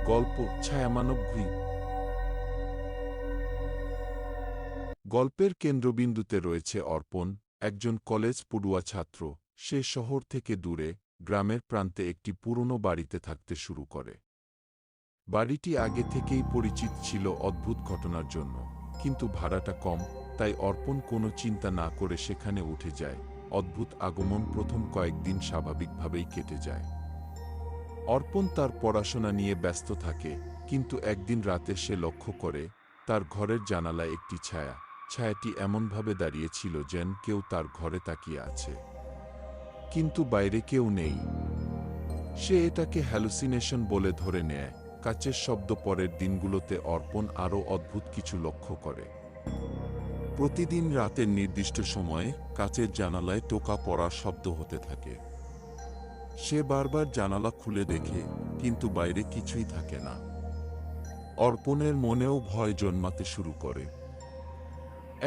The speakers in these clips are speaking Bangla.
গল্প ছায়ামানব ঘুই। গল্পের কেন্দ্রবিন্দুতে রয়েছে অর্পণ, একজন কলেজ পড়ুয়া ছাত্র। সে শহর থেকে দূরে গ্রামের প্রান্তে একটি পুরনো বাড়িতে থাকতে শুরু করে। বাড়িটি আগে থেকেই পরিচিত ছিল অদ্ভুত ঘটনার জন্য, কিন্তু ভাড়াটা কম, তাই অর্পণ কোনো চিন্তা না করে সেখানে উঠে যায়। অদ্ভুত আগমন প্রথম কয়েকদিন স্বাভাবিকভাবেই কেটে যায়। অর্পণ তার পড়াশোনা নিয়ে ব্যস্ত থাকে, কিন্তু একদিন রাতে সে লক্ষ্য করে তার ঘরের জানালায় একটি ছায়া। ছায়াটি এমনভাবে দাঁড়িয়েছিল যেন কেউ তার ঘরে তাকিয়ে আছে, কিন্তু বাইরে কেউ নেই। সে এটাকে হ্যালুসিনেশন বলে ধরে নেয়। কাচের শব্দ পরের দিনগুলোতে অর্পণ আরও অদ্ভুত কিছু লক্ষ্য করে। প্রতিদিন রাতের নির্দিষ্ট সময়ে কাচের জানালায় টোকা পড়ার শব্দ হতে থাকে। সে বারবার জানালা খুলে দেখে, কিন্তু বাইরে কিছুই থাকে না। অর্পণের মনেও ভয় জন্মাতে শুরু করে।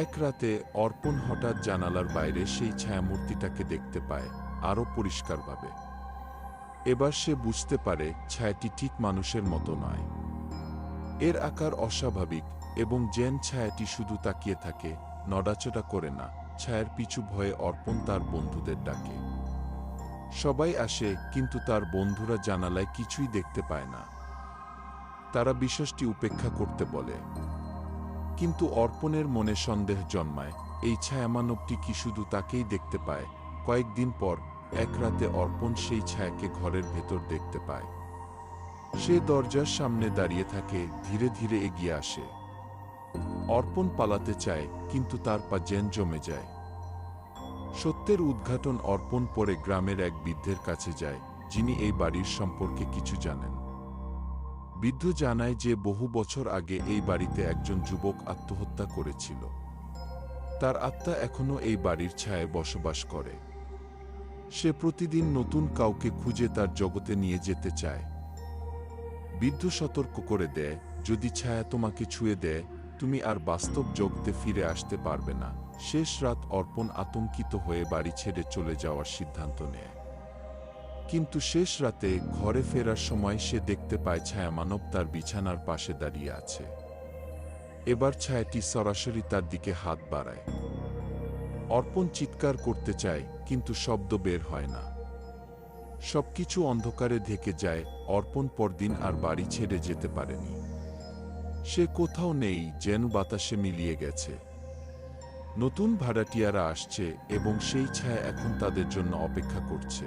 এক রাতে অর্পণ হঠাৎ জানালার বাইরে সেই ছায়ামূর্তিটাকে দেখতে পায়, আরও পরিষ্কারভাবে। এবার সে বুঝতে পারে ছায়াটি ঠিক মানুষের মতো নয়। এর আকার অস্বাভাবিক, এবং যেন ছায়াটি শুধু তাকিয়ে থাকে, নড়াচড়া করে না। ছায়ার পিছু ভয়ে অর্পণ তার বন্ধুদের ডাকে। সবাই আসে, কিন্তু তার বন্ধুরা জানালায় কিছুই দেখতে পায় না। তারা বিষয়টি উপেক্ষা করতে বলে, কিন্তু অর্পণের মনে সন্দেহ জন্মায়। এই ছায়ামানবটি কি শুধু তাকেই দেখতে পায়? কয়েকদিন পর এক রাতে অর্পণ সেই ছায়াকে ঘরের ভেতর দেখতে পায়। সে দরজার সামনে দাঁড়িয়ে থাকে, ধীরে ধীরে এগিয়ে আসে। অর্পণ পালাতে চায়, কিন্তু তার পা যেন জমে যায়। সত্যের উদ্ঘাটন অর্পণ পরে গ্রামের এক বৃদ্ধের কাছে যায়, যিনি এই বাড়ির সম্পর্কে কিছু জানেন। বৃদ্ধ জানায় যে বহু বছর আগে এই বাড়িতে একজন যুবক আত্মহত্যা করেছিল। তার আত্মা এখনও এই বাড়ির ছায়ায় বসবাস করে। সে প্রতিদিন নতুন কাউকে খুঁজে তার জগতে নিয়ে যেতে চায়। বৃদ্ধ সতর্ক করে দেয়, যদি ছায়া তোমাকে ছুঁয়ে দেয়, তুমি আর বাস্তব জগতে ফিরে আসতে পারবে না। শেষ রাত অর্পণ আতঙ্কিত হয়ে বাড়ি ছেড়ে চলে যাওয়ার সিদ্ধান্ত নেয়। কিন্তু শেষ রাতে ঘরে ফেরার সময় সে দেখতে পায় ছায়ামানব তার বিছানার পাশে দাঁড়িয়ে আছে। এবার ছায়াটি সরাসরি তার দিকে হাত বাড়ায়। অর্পণ চিৎকার করতে চায়, কিন্তু শব্দ বের হয় না। সবকিছু অন্ধকারে ঢেকে যায়। অর্পণ পরদিন আর বাড়ি ছেড়ে যেতে পারেনি। সে কোথাও নেই, যেন বাতাসে মিলিয়ে গেছে। নতুন ভাড়াটিয়ারা আসছে, এবং সেই ছায়া এখন তাদের জন্য অপেক্ষা করছে।